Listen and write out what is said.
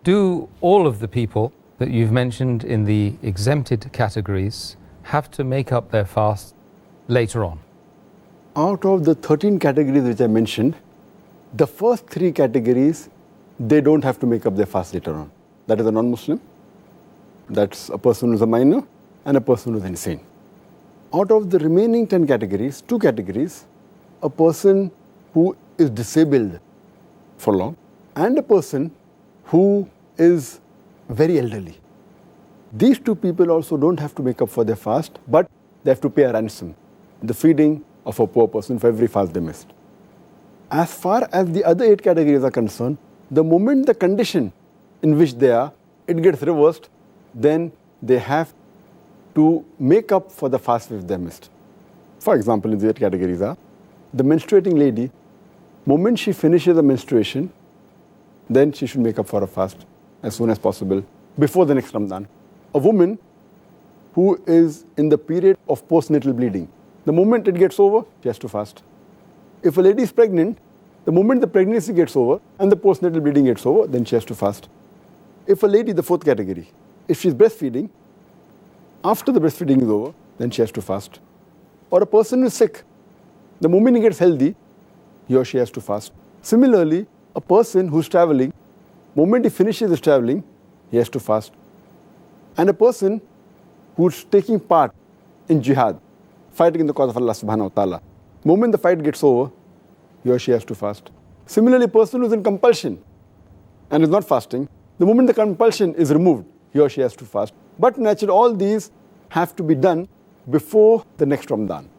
Do all of the people that you've mentioned in the exempted categories have to make up their fast later on? Out of the 13 categories which I mentioned, the first 3 categories, they don't have to make up their fast later on. That is a non-Muslim, that's a person who is a minor, and a person who is insane. Out of the remaining 10 categories, 2 categories, a person who is disabled for long and a person who is very elderly. These 2 people also don't have to make up for their fast, but they have to pay a ransom, the feeding of a poor person for every fast they missed. As far as the other 8 categories are concerned, the moment the condition in which they are, it gets reversed, then they have to make up for the fast which they missed. For example, in the 8 categories are, the menstruating lady, moment she finishes the menstruation, then she should make up for a fast as soon as possible before the next Ramadan. A woman who is in the period of postnatal bleeding, the moment it gets over, she has to fast. If a lady is pregnant, the moment the pregnancy gets over and the postnatal bleeding gets over, then she has to fast. If a lady, the 4th category, if she's breastfeeding, after the breastfeeding is over, then she has to fast. Or a person who is sick, the moment he gets healthy, he or she has to fast. Similarly, a person who's traveling, moment he finishes his traveling, he has to fast. And a person who's taking part in Jihaad, fighting in the cause of Allah subhanahu wa ta'ala, moment the fight gets over, he or she has to fast. Similarly, a person who's in compulsion and is not fasting, the moment the compulsion is removed, he or she has to fast. But naturally, all these have to be done before the next Ramadan.